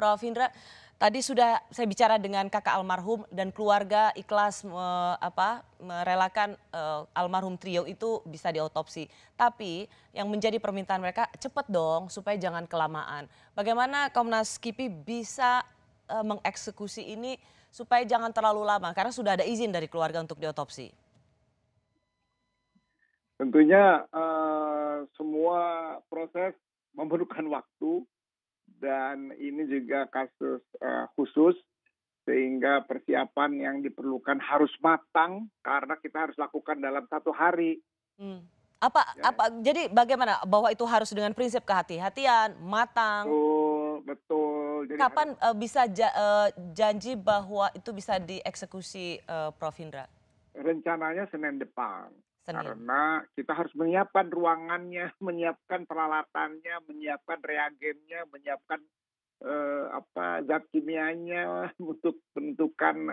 Prof. Hindra, tadi sudah saya bicara dengan kakak almarhum dan keluarga ikhlas merelakan almarhum trio itu bisa diotopsi. Tapi yang menjadi permintaan mereka cepat dong supaya jangan kelamaan. Bagaimana Komnas KIPI bisa mengeksekusi ini supaya jangan terlalu lama karena sudah ada izin dari keluarga untuk diotopsi? Tentunya semua proses memerlukan waktu dan ini juga kasus khusus sehingga persiapan yang diperlukan harus matang karena kita harus lakukan dalam 1 hari. Hmm. Ya, Jadi bagaimana bahwa itu harus dengan prinsip kehati-hatian, matang. betul, betul. Jadi Kapan bisa janji bahwa itu bisa dieksekusi, Prof. Hindra? rencananya Senin depan. Senin. Karena kita harus menyiapkan ruangannya, menyiapkan peralatannya, menyiapkan reagennya, menyiapkan zat kimianya untuk menentukan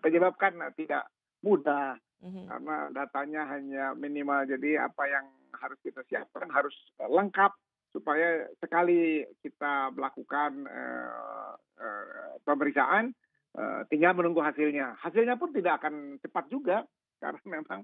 penyebab kan tidak mudah Mhm. karena datanya hanya minimal. Jadi apa yang harus kita siapkan harus lengkap supaya sekali kita melakukan pemeriksaan tinggal menunggu hasilnya. Hasilnya pun tidak akan cepat juga karena memang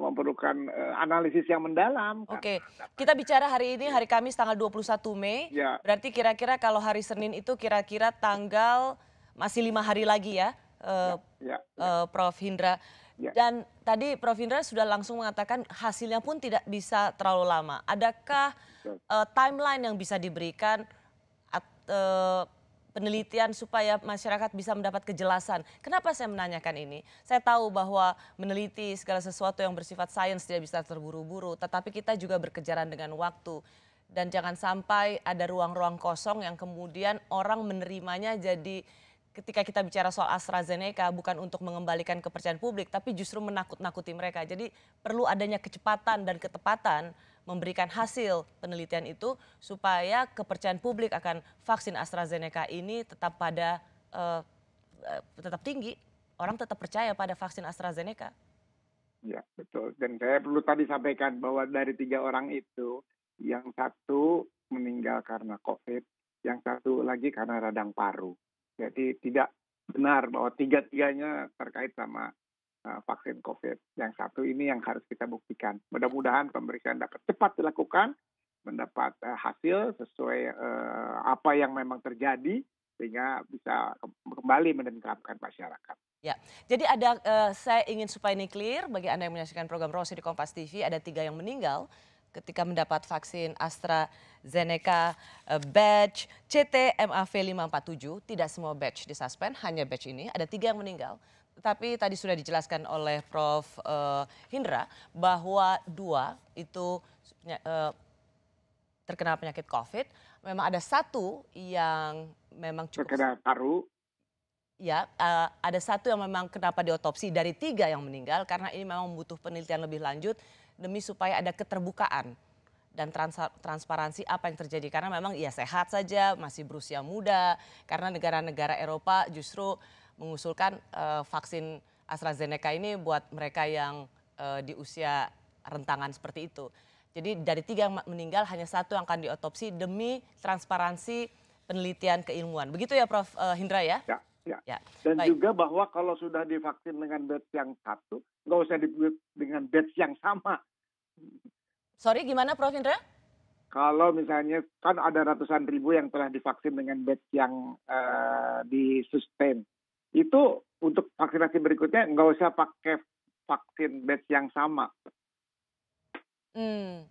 memerlukan analisis yang mendalam Oke, karena kita datanya. bicara hari ini hari Kamis tanggal 21 Mei, Ya, berarti kira-kira kalau hari Senin itu kira-kira tanggal masih 5 hari lagi ya, ya, ya, ya, Prof. Hindra. ya. Dan tadi Prof. Hindra sudah langsung mengatakan hasilnya pun tidak bisa terlalu lama. Adakah Betul. timeline yang bisa diberikan penelitian supaya masyarakat bisa mendapat kejelasan? Kenapa saya menanyakan ini? Saya tahu bahwa meneliti segala sesuatu yang bersifat sains tidak bisa terburu-buru, tetapi kita juga berkejaran dengan waktu. Dan jangan sampai ada ruang-ruang kosong yang kemudian orang menerimanya jadi ketika kita bicara soal AstraZeneca bukan untuk mengembalikan kepercayaan publik tapi justru menakut-nakuti mereka. Jadi perlu adanya kecepatan dan ketepatan memberikan hasil penelitian itu supaya kepercayaan publik akan vaksin AstraZeneca ini tetap tetap tinggi. Orang tetap percaya pada vaksin AstraZeneca. Ya, betul. Dan saya perlu tadi sampaikan bahwa dari 3 orang itu, yang satu meninggal karena COVID, yang satu lagi karena radang paru. Jadi tidak benar bahwa tiga-tiganya terkait sama vaksin COVID. Yang satu ini yang harus kita buktikan. Mudah-mudahan pemeriksaan dapat cepat dilakukan, mendapat hasil sesuai apa yang memang terjadi, sehingga bisa kembali mendengarkan masyarakat. Ya, jadi saya ingin supaya ini clear bagi Anda yang menyaksikan program Rosi di Kompas TV, ada 3 yang meninggal ketika mendapat vaksin AstraZeneca batch CT-MAV547. Tidak semua batch disuspend, hanya batch ini. Ada 3 yang meninggal. Tetapi tadi sudah dijelaskan oleh Prof. Hindra bahwa 2 itu terkena penyakit COVID. Memang ada 1 yang memang cukup. Terkena paru. Ya, ada 1 yang memang kenapa diotopsi dari 3 yang meninggal karena ini memang butuh penelitian lebih lanjut demi supaya ada keterbukaan dan transparansi apa yang terjadi karena memang ia sehat saja, masih berusia muda karena negara-negara Eropa justru mengusulkan vaksin AstraZeneca ini buat mereka yang di usia rentangan seperti itu. Jadi dari 3 yang meninggal hanya 1 yang akan diotopsi demi transparansi penelitian keilmuan. Begitu ya Prof. Hindra ya? Ya, ya. Ya, Dan baik. juga bahwa kalau sudah divaksin dengan batch yang satu, nggak usah dengan batch yang sama. Sorry gimana Prof. Indra? Kalau misalnya kan ada ratusan ribu yang telah divaksin dengan batch yang di-sustain. Itu untuk vaksinasi berikutnya nggak usah pakai vaksin batch yang sama.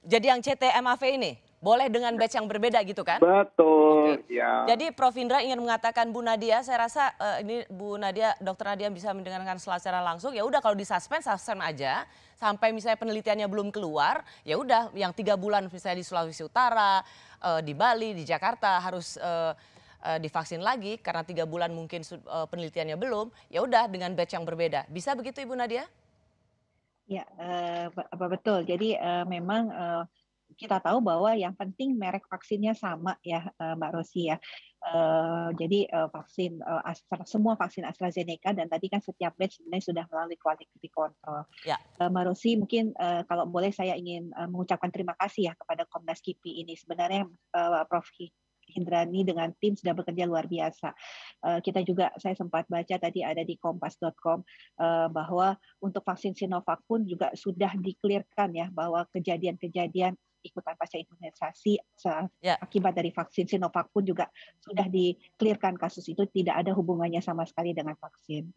Jadi yang CT-MAV ini boleh dengan batch yang berbeda gitu kan? Betul, Oke. ya. Jadi Prof. Indra ingin mengatakan Bu Nadia, saya rasa ini Bu Nadia, Dokter Nadia bisa mendengarkan secara langsung. Ya udah kalau suspend aja sampai misalnya penelitiannya belum keluar. Ya udah yang 3 bulan misalnya di Sulawesi Utara, di Bali, di Jakarta harus divaksin lagi karena 3 bulan mungkin penelitiannya belum. Ya udah dengan batch yang berbeda. Bisa begitu Ibu Nadia? Ya, betul. Jadi memang kita tahu bahwa yang penting merek vaksinnya sama ya, Mbak Rosi ya. Jadi semua vaksin AstraZeneca dan tadi kan setiap batch sebenarnya sudah melalui quality control. Ya. Mbak Rosi mungkin kalau boleh saya ingin mengucapkan terima kasih ya kepada Komnas KIPI ini. Sebenarnya Prof. Hindrani dengan tim sudah bekerja luar biasa. Kita juga, saya sempat baca tadi ada di kompas.com bahwa untuk vaksin Sinovac pun juga sudah diklirkan ya bahwa kejadian-kejadian ikutan pasca imunisasi Ya. akibat dari vaksin Sinovac pun juga sudah diklirkan kasus itu tidak ada hubungannya sama sekali dengan vaksin.